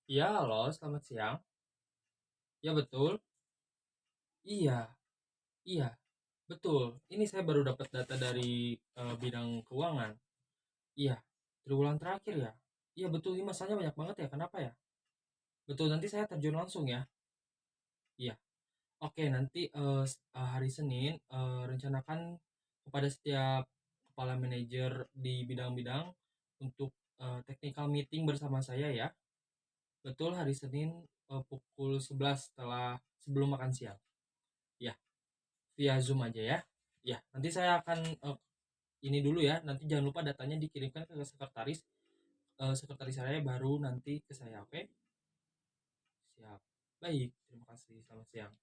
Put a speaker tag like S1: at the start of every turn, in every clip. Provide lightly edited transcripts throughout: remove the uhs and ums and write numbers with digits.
S1: Iya, halo, selamat siang. Ya, betul. Iya, iya, betul. Ini saya baru dapat data dari bidang keuangan. Iya, triwulan terakhir ya. Iya, betul. Ini masalahnya banyak banget ya. Kenapa ya? Betul, nanti saya terjun langsung ya. Iya. Oke, nanti hari Senin rencanakan kepada setiap kepala manajer di bidang-bidang untuk technical meeting bersama saya ya. Betul, hari Senin pukul 11 sebelum makan siang. Ya. Via Zoom aja ya. Ya, nanti saya akan ini dulu ya. Nanti jangan lupa datanya dikirimkan ke sekretaris. Sekretaris saya baru nanti ke saya. Oke? Siap. Baik, terima kasih. Selamat siang.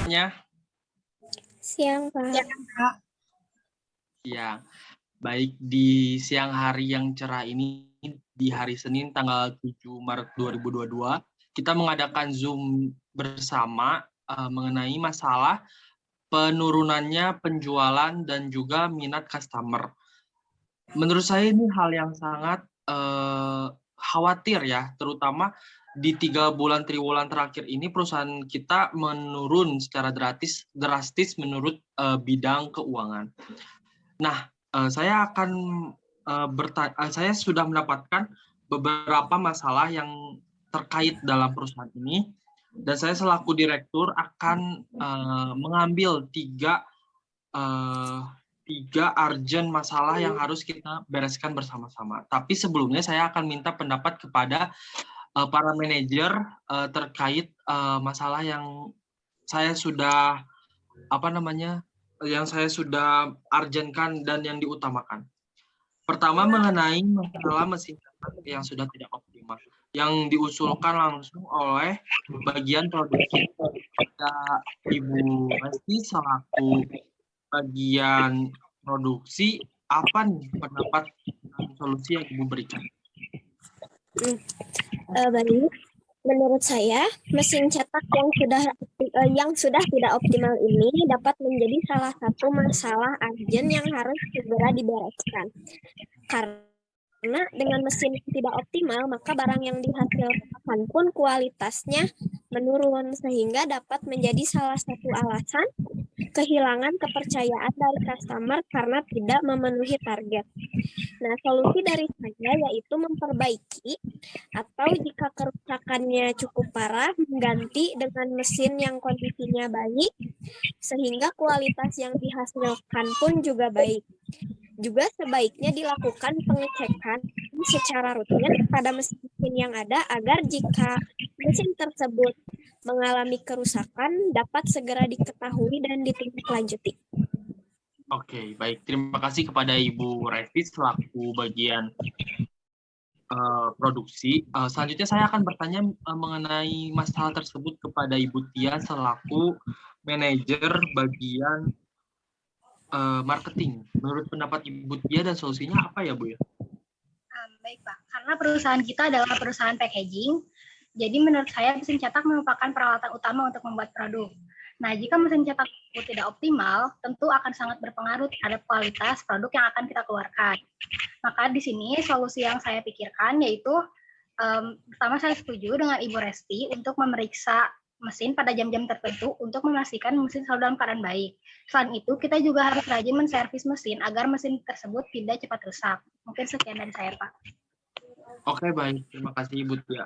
S2: Ya,
S3: Siang, Pak.
S2: siang. Baik, di siang hari yang cerah ini, di hari Senin tanggal 7 Maret 2022, kita mengadakan Zoom bersama mengenai masalah penurunannya penjualan dan juga minat customer. Menurut saya ini hal yang sangat khawatir ya, terutama di 3 bulan triwulan terakhir ini perusahaan kita menurun secara drastis menurut bidang keuangan. Nah, saya akan saya sudah mendapatkan beberapa masalah yang terkait dalam perusahaan ini, dan saya selaku direktur akan mengambil tiga urgent masalah yang harus kita bereskan bersama-sama. Tapi sebelumnya saya akan minta pendapat kepada para manajer terkait masalah yang saya sudah yang saya sudah urgentkan dan yang diutamakan. Pertama mengenai masalah mesin cetak yang sudah tidak optimal, yang diusulkan langsung oleh bagian produksi. Ibu Resti selaku bagian produksi, apa nih pendapat dan solusi yang Ibu berikan?
S3: Baik, menurut saya mesin cetak yang sudah tidak optimal ini dapat menjadi salah satu masalah urgent yang harus segera dibereskan. Karena dengan mesin yang tidak optimal, maka barang yang dihasilkan pun kualitasnya menurun sehingga dapat menjadi salah satu alasan kehilangan kepercayaan dari customer karena tidak memenuhi target. Nah, solusi dari saya yaitu memperbaiki atau jika kerusakannya cukup parah, mengganti dengan mesin yang kondisinya baik sehingga kualitas yang dihasilkan pun juga baik. Juga sebaiknya dilakukan pengecekan secara rutin pada mesin-mesin yang ada agar jika mesin tersebut mengalami kerusakan dapat segera diketahui dan ditindaklanjuti.
S2: Oke, baik. Terima kasih kepada Ibu Resti selaku bagian produksi. Selanjutnya saya akan bertanya mengenai masalah tersebut kepada Ibu Tia selaku manajer bagian marketing. Menurut pendapat Ibu Tia dan solusinya apa ya, Bu ya?
S4: Baik, Pak. Karena perusahaan kita adalah perusahaan packaging, jadi menurut saya mesin cetak merupakan peralatan utama untuk membuat produk. Nah, jika mesin cetak itu tidak optimal, tentu akan sangat berpengaruh terhadap kualitas produk yang akan kita keluarkan. Maka di sini solusi yang saya pikirkan yaitu pertama saya setuju dengan Ibu Resti untuk memeriksa mesin pada jam-jam tertentu untuk memastikan mesin selalu dalam keadaan baik. Selain itu, kita juga harus rajin menservis mesin agar mesin tersebut tidak cepat rusak. Mungkin sekian dari saya, Pak.
S2: Oke, baik. Terima kasih, Ibu Tia.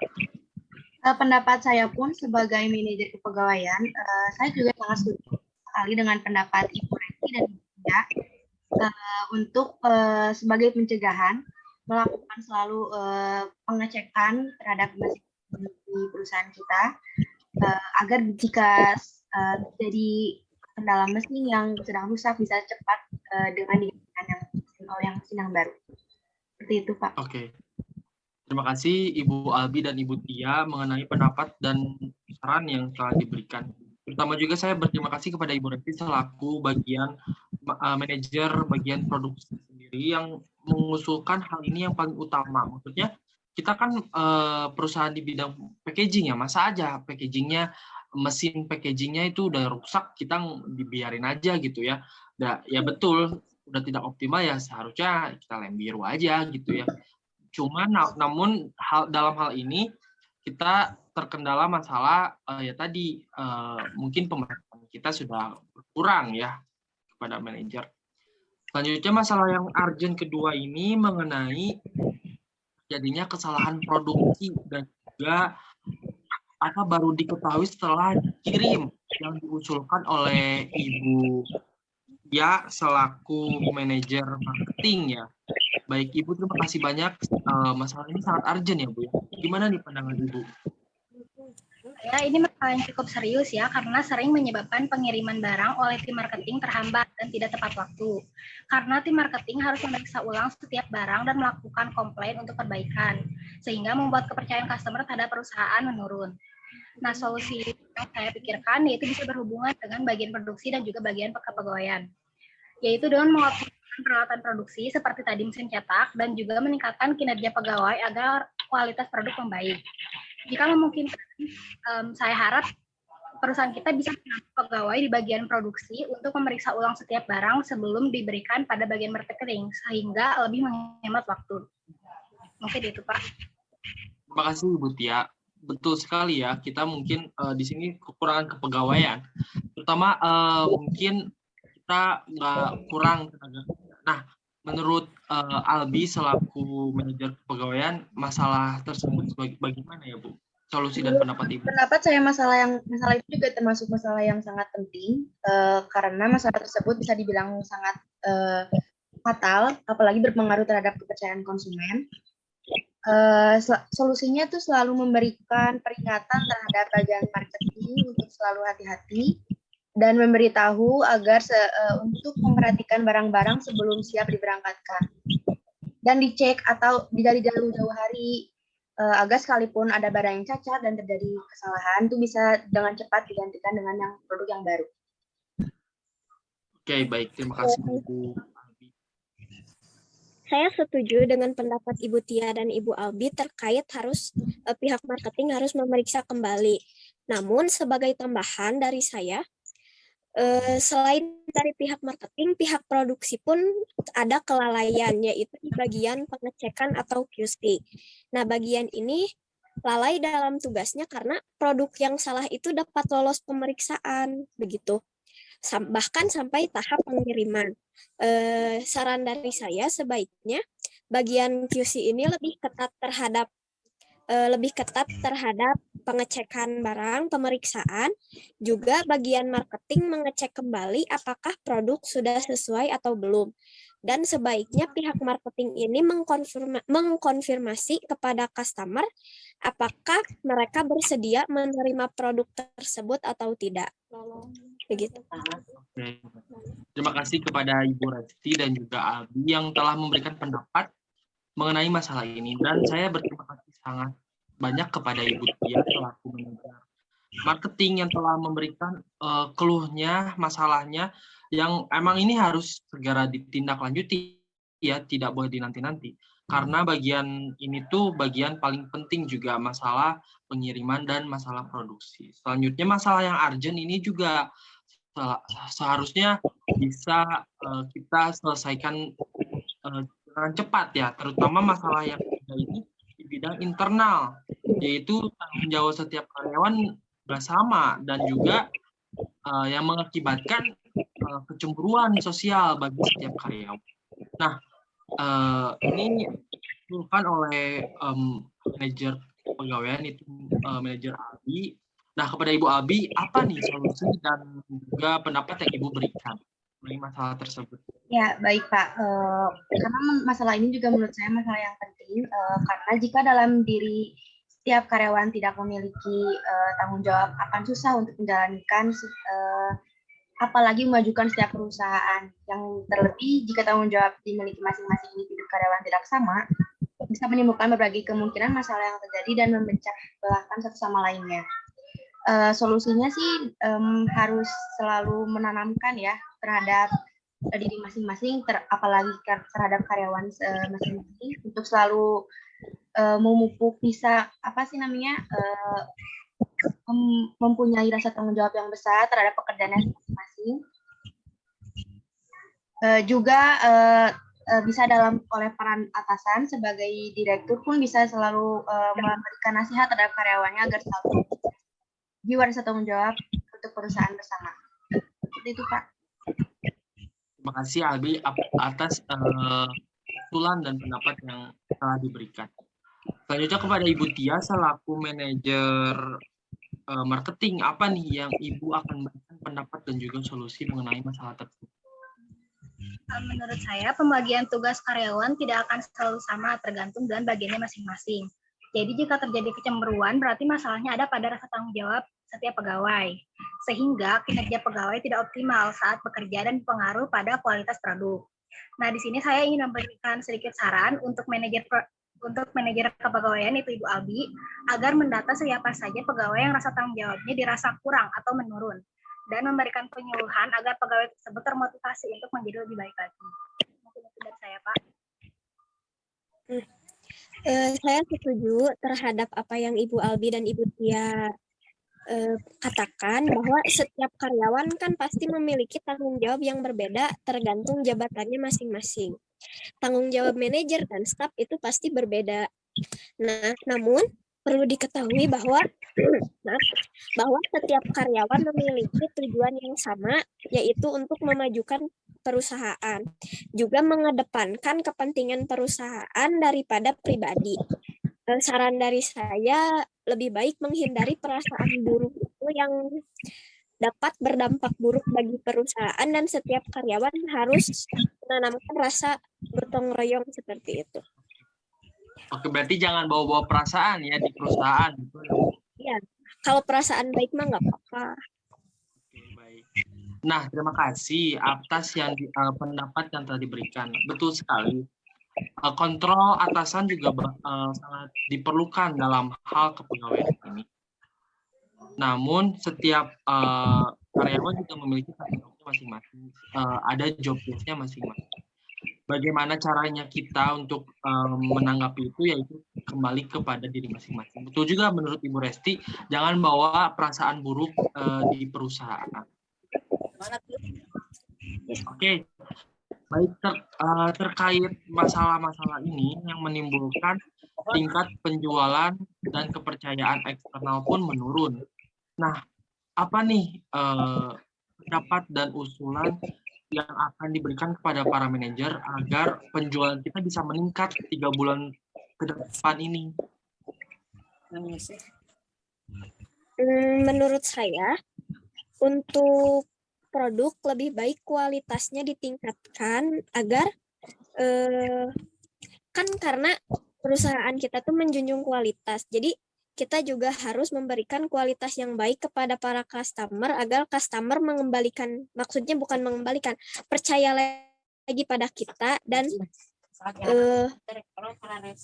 S5: Pendapat saya pun sebagai manajer kepegawaian, saya juga sangat setuju sekali dengan pendapat Ibu Resti dan Ibu Tia. untuk sebagai pencegahan melakukan selalu pengecekan terhadap mesin di perusahaan kita agar jika terjadi kendala mesin yang sedang rusak bisa cepat dengan digantikan yang mesin yang baru. Seperti itu, Pak.
S2: Oke. Terima kasih Ibu Albi dan Ibu Tia mengenai pendapat dan saran yang telah diberikan. Terutama juga saya berterima kasih kepada Ibu Resti selaku bagian manajer bagian produksi sendiri yang mengusulkan hal ini yang paling utama. Maksudnya kita kan perusahaan di bidang packaging ya, masa aja packagingnya, mesin packagingnya itu udah rusak, kita dibiarin aja gitu ya. Ya betul, udah tidak optimal ya seharusnya kita lem biru aja gitu ya. Cuma namun dalam hal ini kita terkendala masalah ya tadi mungkin pemerintahan kita sudah berkurang ya kepada manajer. Selanjutnya masalah yang urgent kedua ini mengenai jadinya kesalahan produksi dan juga apa baru diketahui setelah dikirim yang diusulkan oleh Ibu ya selaku manajer marketing ya. Baik Ibu, terima kasih banyak. Masalah ini sangat urgent ya Bu. Gimana nih pandangan Ibu?
S4: Ya, ini masalah yang cukup serius ya, karena sering menyebabkan pengiriman barang oleh tim marketing terhambat dan tidak tepat waktu. Karena tim marketing harus memeriksa ulang setiap barang dan melakukan komplain untuk perbaikan, sehingga membuat kepercayaan customer terhadap perusahaan menurun. Nah, solusi yang saya pikirkan yaitu bisa berhubungan dengan bagian produksi dan juga bagian kepegawaian, yaitu dengan mengoptimalkan peralatan produksi seperti tadi mesin cetak dan juga meningkatkan kinerja pegawai agar kualitas produk membaik. Jika memungkinkan, saya harap perusahaan kita bisa menambah pegawai di bagian produksi untuk memeriksa ulang setiap barang sebelum diberikan pada bagian marketing, sehingga lebih menghemat waktu. Mungkin itu, Pak.
S2: Terima kasih Ibu Tia. Betul sekali ya, kita mungkin di sini kekurangan kepegawaian. Terutama mungkin kita nggak kurang tenaga. Nah, menurut Albi selaku manajer kepegawaian, masalah tersebut bagaimana ya Bu? Solusi dan pendapat Ibu?
S5: Pendapat saya masalah itu juga termasuk masalah yang sangat penting karena masalah tersebut bisa dibilang sangat fatal, apalagi berpengaruh terhadap kepercayaan konsumen. Solusinya tuh selalu memberikan peringatan terhadap bagian marketing untuk selalu hati-hati dan memberitahu agar untuk memperhatikan barang-barang sebelum siap diberangkatkan dan dicek atau dari jauh-jauh hari agar sekalipun ada barang yang cacat dan terjadi kesalahan itu bisa dengan cepat digantikan dengan yang produk yang baru.
S2: Oke, baik, terima kasih Ibu.
S3: Saya setuju dengan pendapat Ibu Tia dan Ibu Albi terkait harus pihak marketing harus memeriksa kembali. Namun sebagai tambahan dari saya, selain dari pihak marketing, pihak produksi pun ada kelalaian, yaitu di bagian pengecekan atau QC. Nah, bagian ini lalai dalam tugasnya karena produk yang salah itu dapat lolos pemeriksaan, begitu. Bahkan sampai tahap pengiriman. Saran dari saya sebaiknya bagian QC ini lebih ketat terhadap pengecekan barang, pemeriksaan, juga bagian marketing mengecek kembali apakah produk sudah sesuai atau belum. Dan sebaiknya pihak marketing ini mengkonfirmasi kepada customer apakah mereka bersedia menerima produk tersebut atau tidak. Begitu.
S2: Oke. Terima kasih kepada Ibu Resti dan juga Albi yang telah memberikan pendapat mengenai masalah ini, dan saya berterima kasih sangat banyak kepada Ibu Tia selaku manajer marketing yang telah memberikan keluhnya, masalahnya yang emang ini harus segera ditindaklanjuti ya, tidak boleh dinanti-nanti karena bagian ini tuh bagian paling penting juga masalah pengiriman dan masalah produksi. Selanjutnya masalah yang urgent ini juga seharusnya bisa kita selesaikan dengan cepat ya, terutama masalah yang ini di bidang internal, yaitu tanggung jawab setiap karyawan bersama dan juga yang mengakibatkan kecemburuan sosial bagi setiap karyawan. Nah, ini dilakukan oleh manajer pegawaian itu manajer Albi. Nah, kepada Ibu Albi, apa nih solusi dan juga pendapat yang Ibu berikan? mengenai masalah tersebut?
S5: Ya, baik Pak. Karena masalah ini juga menurut saya masalah yang penting, karena jika dalam diri setiap karyawan tidak memiliki tanggung jawab, akan susah untuk menjalankan, apalagi memajukan setiap perusahaan. Yang terlebih jika tanggung jawab dimiliki masing-masing individu karyawan tidak sama, bisa menimbulkan berbagai kemungkinan masalah yang terjadi dan memecah belahkan satu sama lainnya. Solusinya sih harus selalu menanamkan ya terhadap diri masing-masing, apalagi terhadap karyawan masing-masing, untuk selalu memupuk, bisa mempunyai rasa tanggung jawab yang besar terhadap pekerjaannya masing-masing. Juga bisa oleh peran atasan sebagai direktur pun bisa selalu memberikan nasihat terhadap karyawannya agar selalu jiwa rasa tanggung jawab untuk perusahaan bersama. Seperti itu, Pak.
S2: Terima kasih Albi atas usulan dan pendapat yang telah diberikan. Selanjutnya kepada Ibu Tia selaku manajer marketing, apa nih yang Ibu akan memberikan pendapat dan juga solusi mengenai masalah tersebut?
S4: Menurut saya, pembagian tugas karyawan tidak akan selalu sama, tergantung dengan bagiannya masing-masing. Jadi jika terjadi kecemburuan, berarti masalahnya ada pada rasa tanggung jawab setiap pegawai. Sehingga kinerja pegawai tidak optimal saat bekerja dan berpengaruh pada kualitas produk. Nah, di sini saya ingin memberikan sedikit saran untuk manajer kepegawaian, itu Ibu Albi, agar mendata siapa saja pegawai yang rasa tanggung jawabnya dirasa kurang atau menurun, dan memberikan penyuluhan agar pegawai tersebut termotivasi untuk menjadi lebih baik lagi. Mungkin itu dari saya, Pak.
S3: Saya setuju terhadap apa yang Ibu Albi dan Ibu Tia katakan, bahwa setiap karyawan kan pasti memiliki tanggung jawab yang berbeda tergantung jabatannya masing-masing. Tanggung jawab manajer dan staf itu pasti berbeda. Nah, namun perlu diketahui bahwa setiap karyawan memiliki tujuan yang sama, yaitu untuk memajukan perusahaan, juga mengedepankan kepentingan perusahaan daripada pribadi. Saran dari saya, lebih baik menghindari perasaan buruk itu yang dapat berdampak buruk bagi perusahaan, dan setiap karyawan harus menanamkan rasa gotong royong seperti itu.
S2: Oke, berarti jangan bawa-bawa perasaan ya di perusahaan.
S3: Ya, kalau perasaan baik mah nggak apa-apa.
S2: Oke, baik. Nah, terima kasih atas pendapat yang telah diberikan. Betul sekali. Kontrol atasan juga sangat diperlukan dalam hal kepegawaian ini. Namun setiap karyawan juga memiliki tanggung jawabnya masing-masing. Ada job desk-nya masing-masing. Bagaimana caranya kita untuk menanggapi itu, yaitu kembali kepada diri masing-masing. Betul juga menurut Ibu Resti, jangan bawa perasaan buruk di perusahaan. Oke. Baik, terkait masalah-masalah ini yang menimbulkan tingkat penjualan dan kepercayaan eksternal pun menurun. Nah, apa nih pendapat dan usulan yang akan diberikan kepada para manajer agar penjualan kita bisa meningkat 3 bulan ke depan ini?
S3: Menurut saya, untuk produk lebih baik kualitasnya ditingkatkan agar kan karena perusahaan kita tuh menjunjung kualitas, jadi kita juga harus memberikan kualitas yang baik kepada para customer agar customer maksudnya bukan mengembalikan, percaya lagi pada kita dan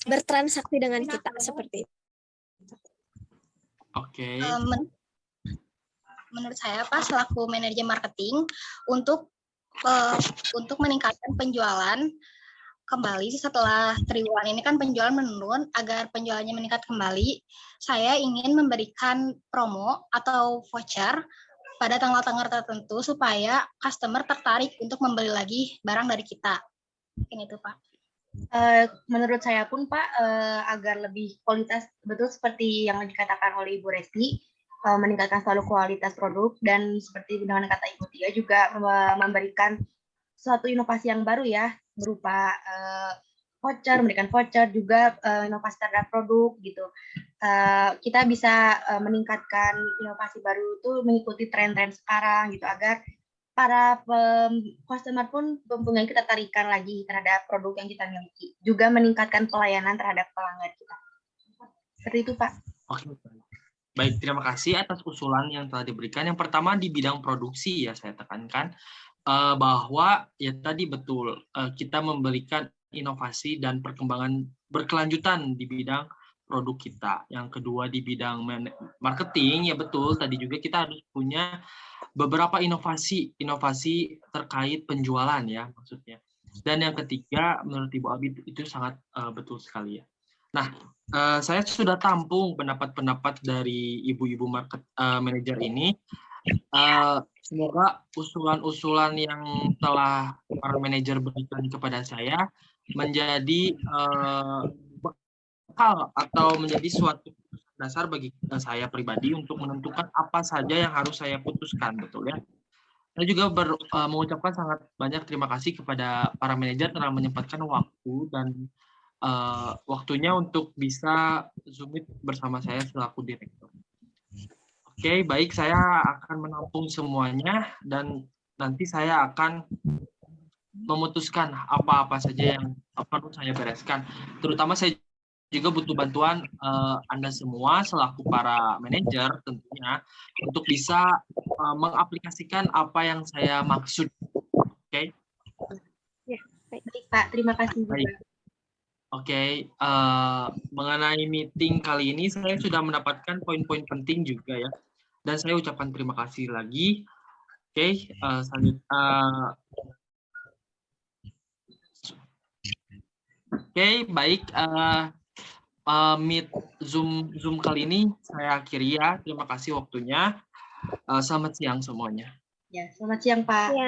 S3: bertransaksi dengan kita seperti itu.
S2: Oke.
S4: Menurut saya, Pak, selaku manajer marketing, untuk meningkatkan penjualan kembali setelah triwulan ini kan penjualan menurun, agar penjualannya meningkat kembali, saya ingin memberikan promo atau voucher pada tanggal-tanggal tertentu supaya customer tertarik untuk membeli lagi barang dari kita. Mungkin itu, Pak.
S5: Menurut saya pun, Pak, agar lebih kualitas, betul seperti yang dikatakan oleh Ibu Resti, meningkatkan selalu kualitas produk, dan seperti dengan kata Ibu Tia juga memberikan suatu inovasi yang baru ya, berupa memberikan voucher juga, inovasi terhadap produk gitu. Kita bisa meningkatkan inovasi baru itu mengikuti tren-tren sekarang gitu, agar para customer pun mempunyai ketertarikan lagi terhadap produk yang kita miliki, juga meningkatkan pelayanan terhadap pelanggan kita. Seperti itu, Pak.
S2: Oke, baik, terima kasih atas usulan yang telah diberikan. Yang pertama di bidang produksi ya saya tekankan bahwa ya tadi betul kita memberikan inovasi dan perkembangan berkelanjutan di bidang produk kita. Yang kedua di bidang marketing ya betul tadi juga kita harus punya beberapa inovasi terkait penjualan ya maksudnya. Dan yang ketiga menurut Ibu Abi itu sangat betul sekali ya. Nah, saya sudah tampung pendapat-pendapat dari ibu-ibu market manager ini. Semoga usulan-usulan yang telah para manajer berikan kepada saya menjadi bekal atau menjadi suatu dasar bagi saya pribadi untuk menentukan apa saja yang harus saya putuskan, betul ya. Saya juga mengucapkan sangat banyak terima kasih kepada para manajer telah menyempatkan waktu dan waktunya untuk bisa Zoom bersama saya selaku direktur. Oke, baik, saya akan menampung semuanya dan nanti saya akan memutuskan apa-apa saja yang perlu saya bereskan. Terutama saya juga butuh bantuan Anda semua selaku para manajer tentunya untuk bisa mengaplikasikan apa yang saya maksud. Oke?
S3: Ya, baik.
S5: Baik, Pak. Terima kasih juga.
S2: Baik. Oke, mengenai meeting kali ini saya sudah mendapatkan poin-poin penting juga ya. Dan saya ucapkan terima kasih lagi. Oke, selanjutnya. Oke, baik. Meet Zoom kali ini saya akhiri ya. Terima kasih waktunya. Selamat siang semuanya.
S5: Ya, selamat siang, Pak.
S3: Ya.